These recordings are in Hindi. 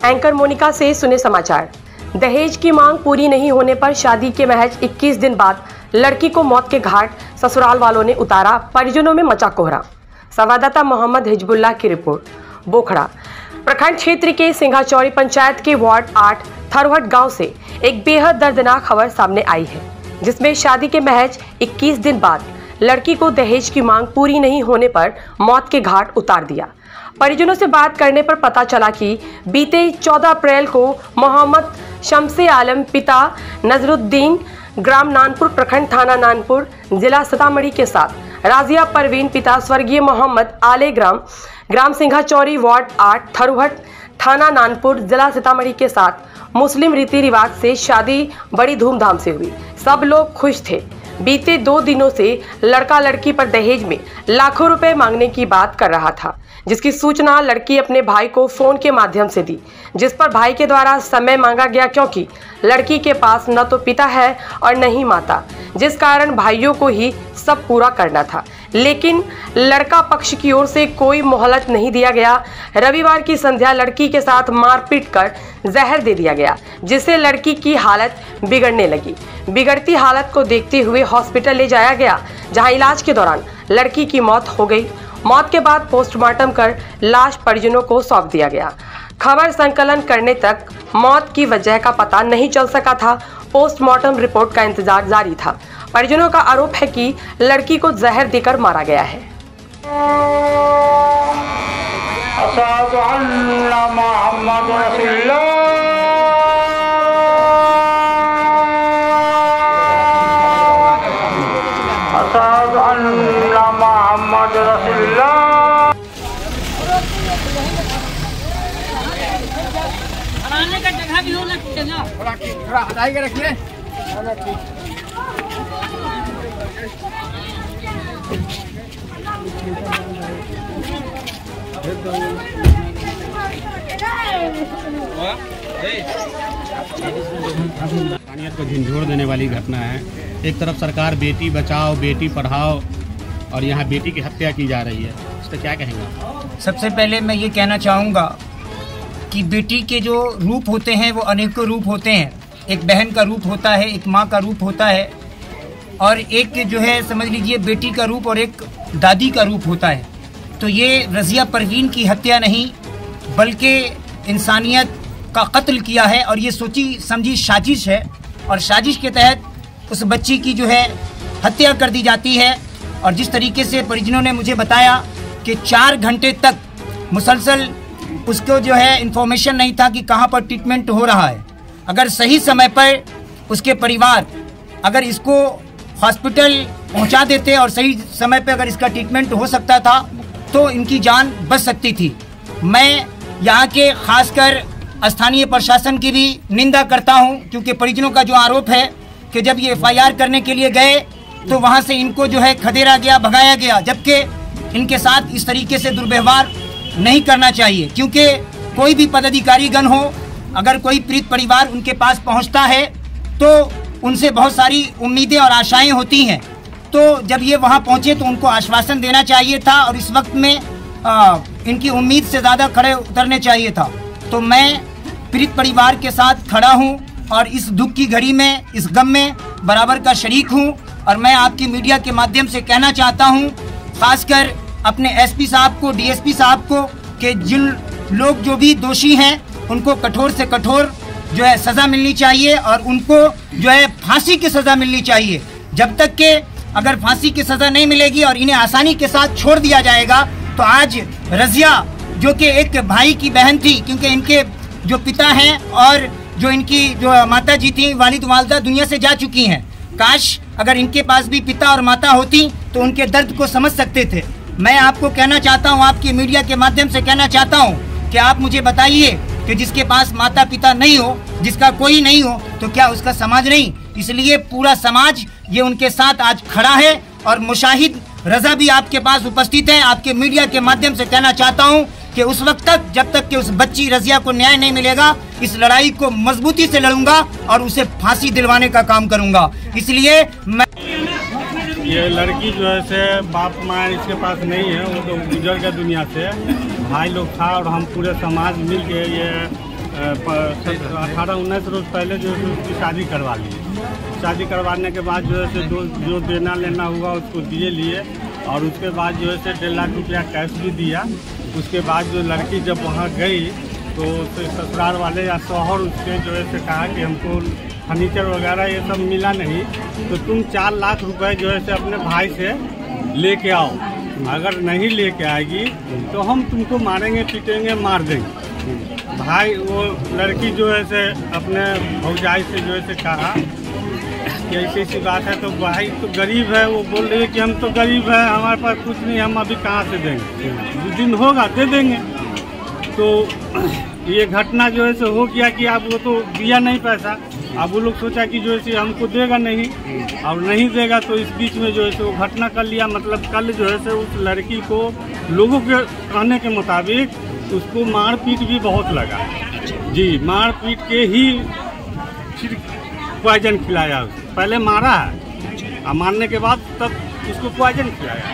एंकर मोनिका से सुने समाचार। दहेज की मांग पूरी नहीं होने पर शादी के महज 21 दिन बाद लड़की को मौत के घाट ससुराल वालों ने उतारा, परिजनों में मचा कोहरा। संवाददाता मोहम्मद हिजबुल्लाह की रिपोर्ट। बोखड़ा प्रखंड क्षेत्र के सिंघाचौरी पंचायत के वार्ड 8 थरवट गांव से एक बेहद दर्दनाक खबर सामने आई है, जिसमें शादी के महज 21 दिन बाद लड़की को दहेज की मांग पूरी नहीं होने पर मौत के घाट उतार दिया। परिजनों से बात करने पर पता चला कि बीते 14 अप्रैल को मोहम्मद शमसे आलम पिता नजरुद्दीन ग्राम नानपुर प्रखंड थाना नानपुर जिला सीतामढ़ी के साथ राजिया परवीन पिता स्वर्गीय मोहम्मद आले ग्राम सिंघाचौरी वार्ड 8 थरुहट थाना नानपुर जिला सीतामढ़ी के साथ मुस्लिम रीति रिवाज से शादी बड़ी धूमधाम से हुई। सब लोग खुश थे। बीते 2 दिनों से लड़का लड़की पर दहेज में लाखों रुपए मांगने की बात कर रहा था, जिसकी सूचना लड़की अपने भाई को फोन के माध्यम से दी, जिस पर भाई के द्वारा समय मांगा गया, क्योंकि लड़की के पास न तो पिता है और न ही माता, जिस कारण भाइयों को ही सब पूरा करना था। लेकिन लड़का पक्ष की ओर से कोई मोहलत नहीं दिया गया। रविवार की संध्या लड़की के साथ मारपीट कर जहर दे दिया गया, जिससे लड़की की हालत बिगड़ने लगी। बिगड़ती हालत को देखते हुए हॉस्पिटल ले जाया गया, जहां इलाज के दौरान लड़की की मौत हो गई। मौत के बाद पोस्टमार्टम कर लाश परिजनों को सौंप दिया गया। खबर संकलन करने तक मौत की वजह का पता नहीं चल सका था। पोस्टमार्टम रिपोर्ट का इंतजार जारी था। परिजनों का आरोप है कि लड़की को जहर देकर मारा गया है। बनाने का जगह भी होना चाहिए, थोड़ा हटाई के रखिए। इंसानियत को झंझोर देने वाली घटना है। एक तरफ सरकार बेटी बचाओ बेटी पढ़ाओ और यहाँ बेटी की हत्या की जा रही है, इस पर क्या कहेंगे? सबसे पहले मैं ये कहना चाहूँगा कि बेटी के जो रूप होते हैं वो अनेकों रूप होते हैं। एक बहन का रूप होता है, एक माँ का रूप होता है, और एक जो है समझ लीजिए बेटी का रूप और एक दादी का रूप होता है। तो ये रजिया परवीन की हत्या नहीं बल्कि इंसानियत का कत्ल किया है, और ये सोची समझी साजिश है, और साजिश के तहत उस बच्ची की जो है हत्या कर दी जाती है। और जिस तरीके से परिजनों ने मुझे बताया कि 4 घंटे तक मुसलसल उसको जो है इन्फॉर्मेशन नहीं था कि कहाँ पर ट्रीटमेंट हो रहा है। अगर सही समय पर उसके परिवार अगर इसको हॉस्पिटल पहुँचा देते और सही समय पर अगर इसका ट्रीटमेंट हो सकता था तो इनकी जान बच सकती थी। मैं यहाँ के खासकर स्थानीय प्रशासन की भी निंदा करता हूँ, क्योंकि परिजनों का जो आरोप है कि जब ये FIR करने के लिए गए तो वहाँ से इनको जो है खदेड़ा गया, भगाया गया, जबकि इनके साथ इस तरीके से दुर्व्यवहार नहीं करना चाहिए। क्योंकि कोई भी पदाधिकारीगण हो, अगर कोई पीड़ित परिवार उनके पास पहुँचता है तो उनसे बहुत सारी उम्मीदें और आशाएँ होती हैं। तो जब ये वहाँ पहुँचे तो उनको आश्वासन देना चाहिए था, और इस वक्त में इनकी उम्मीद से ज़्यादा खड़े उतरने चाहिए था। तो मैं पीड़ित परिवार के साथ खड़ा हूँ और इस दुख की घड़ी में, इस गम में बराबर का शरीक हूँ। और मैं आपकी मीडिया के माध्यम से कहना चाहता हूँ, खासकर अपने SP साहब को, DSP साहब को, कि जिन लोग जो भी दोषी हैं उनको कठोर से कठोर जो है सज़ा मिलनी चाहिए, और उनको जो है फांसी की सज़ा मिलनी चाहिए। जब तक के अगर फांसी की सज़ा नहीं मिलेगी और इन्हें आसानी के साथ छोड़ दिया जाएगा तो आज रजिया जो कि एक भाई की बहन थी, क्योंकि इनके जो पिता हैं और जो इनकी जो माता जी थी, वालिद वालदा दुनिया से जा चुकी हैं। काश अगर इनके पास भी पिता और माता होती तो उनके दर्द को समझ सकते थे। मैं आपको कहना चाहता हूँ, आपकी मीडिया के माध्यम से कहना चाहता हूँ कि आप मुझे बताइए कि जिसके पास माता पिता नहीं हो, जिसका कोई नहीं हो, तो क्या उसका समाज नहीं? इसलिए पूरा समाज ये उनके साथ आज खड़ा है, और मुशाहिद रजा भी आपके पास उपस्थित है। आपके मीडिया के माध्यम से कहना चाहता हूँ कि उस वक्त तक, जब तक कि उस बच्ची रजिया को न्याय नहीं मिलेगा, इस लड़ाई को मजबूती से लड़ूंगा और उसे फांसी दिलवाने का काम करूंगा। इसलिए मैं ये लड़की जो है से बाप माँ इसके पास नहीं है, वो तो गुजर गया दुनिया से। भाई लोग था और हम पूरे समाज मिल के ये 18-19 रोज पहले जो है उसकी शादी करवा लिए। शादी करवाने के बाद जो है जो देना लेना हुआ उसको लिए और उसके बाद जो है 1.5 लाख रुपया कैश भी दिया। उसके बाद जो लड़की जब वहाँ गई तो ससुराल वाले या शौहर उसके जो है कहा कि हमको फर्नीचर वगैरह ये सब मिला नहीं, तो तुम 4 लाख रुपए जो है अपने भाई से लेके आओ, अगर नहीं लेके आएगी तो हम तुमको मारेंगे पीटेंगे मार देंगे। भाई वो लड़की जो है से अपने भौजाई से जो है कहा कि ऐसी सी बात है, तो भाई तो गरीब है, वो बोल रही है कि हम तो गरीब है, हमारे पास कुछ नहीं, हम अभी कहाँ से देंगे, 2 दिन होगा दे देंगे। तो ये घटना जो है हो गया कि अब वो तो दिया नहीं पैसा, अब वो लोग सोचा कि जो है हमको देगा नहीं, और नहीं देगा तो इस बीच में जो है वो घटना कर लिया। मतलब कल जो है उस लड़की को लोगों के कहने के मुताबिक उसको मार पीट भी बहुत लगा जी, मार पीट के ही फिर पॉइजन खिलाया। पहले मारा है और मारने के बाद तब उसको पॉइजन खिलाया।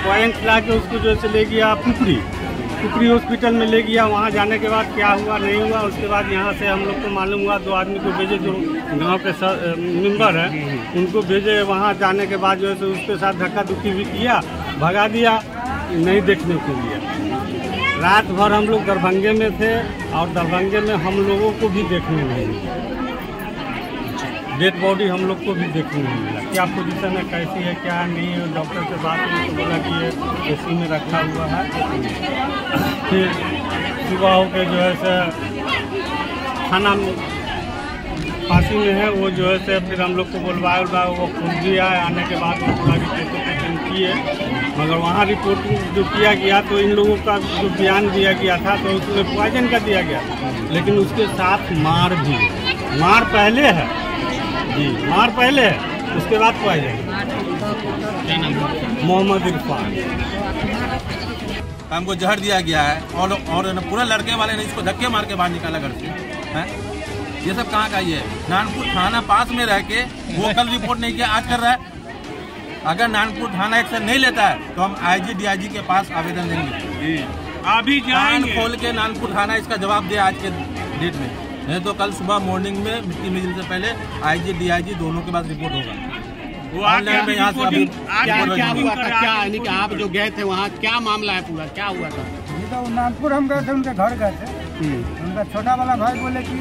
पॉइजन खिला के उसको जो है ले गया पुपरी हॉस्पिटल में ले गया। वहाँ जाने के बाद क्या हुआ नहीं हुआ, उसके बाद यहाँ से हम लोग को मालूम हुआ 2 आदमी को भेजे जो गांव के मेंबर हैं, उनको भेजे। वहाँ जाने के बाद जो है उसके साथ धक्का धुक्की भी किया, भगा दिया, नहीं देखने को दिया। रात भर हम लोग दरभंगे में थे और दरभंगे में हम लोगों को भी देखने नहीं मिला, डेड बॉडी हम लोग को भी देखने नहीं मिला। क्या पोजीशन है, कैसी है, क्या नहीं है। डॉक्टर से बात हुई तो बोला कि ये एसी में रखा हुआ है। फिर सुबह होकर जो है थाना फांसी में है, वो जो है फिर हम लोग को बुलवाया, वो खुद भी आए। आने के बाद वो पूरा रिपोर्टिंग किए, मगर वहाँ रिपोर्टिंग जो किया गया तो इन लोगों का जो बयान दिया गया था तो उसमें पॉइजन का दिया गया, लेकिन उसके साथ मार भी, मार पहले है जी, मार पहले है, उसके बाद पॉइजन। मोहम्मद इरफान। हमको जहर दिया गया है और पूरा लड़के वाले ने इसको धक्के मार के बाहर निकाला घर से हैं। ये सब कहाँ का ये है? नानपुर थाना पास में रह के वो कल रिपोर्ट नहीं किया, आज कर रहा है। अगर नानपुर थाना एक्शन नहीं लेता है तो हम IG DIG के पास आवेदन देंगे। अभी जाएंगे खोल के नानपुर थाना इसका जवाब दे आज के डेट में, नहीं तो कल सुबह मॉर्निंग में मिट्टी मिल से पहले IG DIG दोनों के पास रिपोर्ट होगा। ऑनलाइन में यहाँ से अभी क्या हुआ था, क्या यानी कि आप जो गए थे वहाँ क्या मामला है, पूरा क्या हुआ था? तो नानपुर हम गए थे, उनके घर गए थे। उनका छोटा वाला भाई बोले कि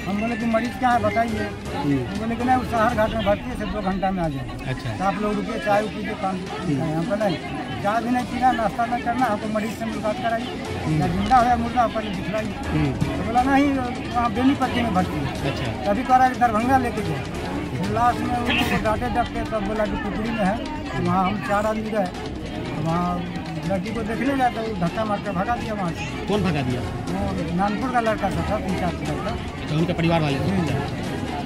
हम बोले कि मरीज क्या है बताइए, तो बोले कि नहीं वो शहर घाट में भर्ती है, सिर्फ 2 घंटा में आ जाए। अच्छा, तो आप लोग रुकिए, चाय पीजिए, काम हमको नहीं, चाय भी नहीं पीना, नाश्ता नहीं करना, हमको मरीज से मुलाकात कराइए, या जिंदा हो या मुर्दा पहले दिखलाइए। तो बोला नहीं वहाँ बेनीपट्टी में भर्ती है। अच्छा, तभी कह रहा है कि दरभंगा लेके गए। लास्ट में उनको डांटे डपटे तब बोला कि पुपरी में है, तो वहाँ हम 4 आदमी गए, वहाँ लड़की को देखने गया तो धक्का मार के भगा दिया वहाँ से। कौन भगा दिया? वो नानपुर का लड़का था, 3-4 लड़का। तो उनके परिवार वाले थे?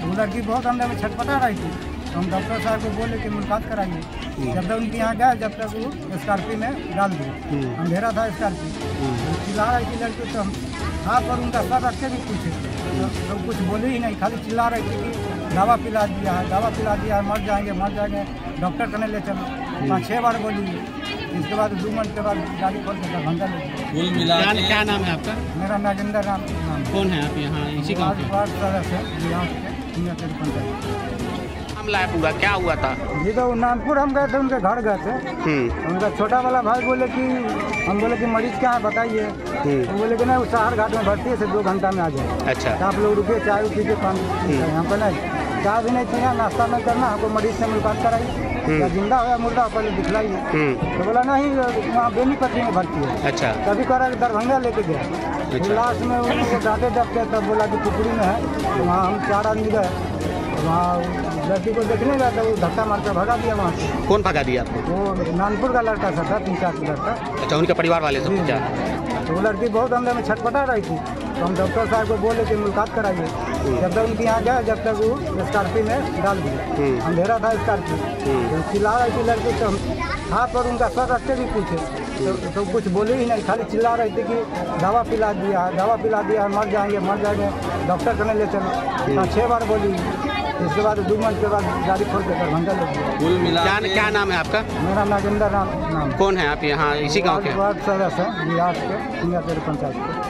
वो लड़की बहुत अंदर में छटपटा रही थी, तो हम डॉक्टर साहब को बोले कि मुलाकात कराइए। जब तक उनके यहाँ गए, जब तक वो स्कॉर्पियो में डाल दिए, अंधेरा था स्कॉर्पियो, चिल्ला रही थी लड़की। तो हम हाथ पर उनका सर रख के भी पूछे तो कुछ बोले ही नहीं, खाली चिल्ला रही थी कि दवा पिला दिया है, दवा पिला दिया है, मर जाएंगे, डॉक्टर करने ले चलो। 5-6 बार बोली। इसके बाद 2 मिनट के बाद गाड़ी खोल के दरभंगा ले गए। क्या नाम है आपका? मेरा नागेंद्र नाम। कौन है आप यहाँ इसी गाँव के? मामला है पूरा, क्या हुआ था? जी तो नानपुर हम गए थे, उनके घर गए थे। उनका छोटा वाला भाई बोले कि हम बोले कि मरीज क्या है बताइए, तो बोले कि नहीं वो शहर घाट में भर्ती है, सिर्फ 2 घंटा में आ जाए। अच्छा, तो आप लोग रुकिए, चाय पीजिए, काम हमको नहीं, चाय भी नहीं पीना, नाश्ता नहीं करना, हमको मरीज से मुलाकात कराइए, या जिंदा हो या मुर्दा पहले दिखलाइए। तो बोला नहीं वहाँ बेनीपट्टी में भर्ती है। अच्छा, तभी कह रहा है कि दरभंगा लेके गया। लास्ट में उनको डांटे डपटे तब बोला कि पुपरी में है, तो वहाँ हम 4 आदमी गए, वहाँ लड़की को देखने गया तो वो धक्का मार के भगा दिया वहाँ से। कौन भगा दिया आपको? वो नानपुर का लड़का था, 3-4 लड़का। अच्छा, उनके परिवार वाले सब क्या? तो वो लड़की बहुत अंदर में छटपटा रही थी, तो हम डॉक्टर साहब को बोले कि मुलाकात कराइए। जब तक उनके यहाँ गए, जब तक वो स्कॉर्पियो में डाल दिए, अंधेरा था स्कॉर्पियो, तो चिल्ला रही थी लड़की। तो हम हाथ पर उनका सर रख के भी पूछे तो कुछ बोले ही नहीं, खाली चिल्ला रही थी कि दवा पिला दिया है, मर जाएंगे, डॉक्टर करने ले चलो। 5-6 बार बोली। इसके बाद 2 मिनट के बाद गाड़ी खोल के दरभंगा ले गए। कुल मिला क्या नाम है आपका? मेरा नागेंद्र नाम। कौन है आप यहाँ इसी गाँव के? वार्ड सदस्य है, बिहार के पंचायत के।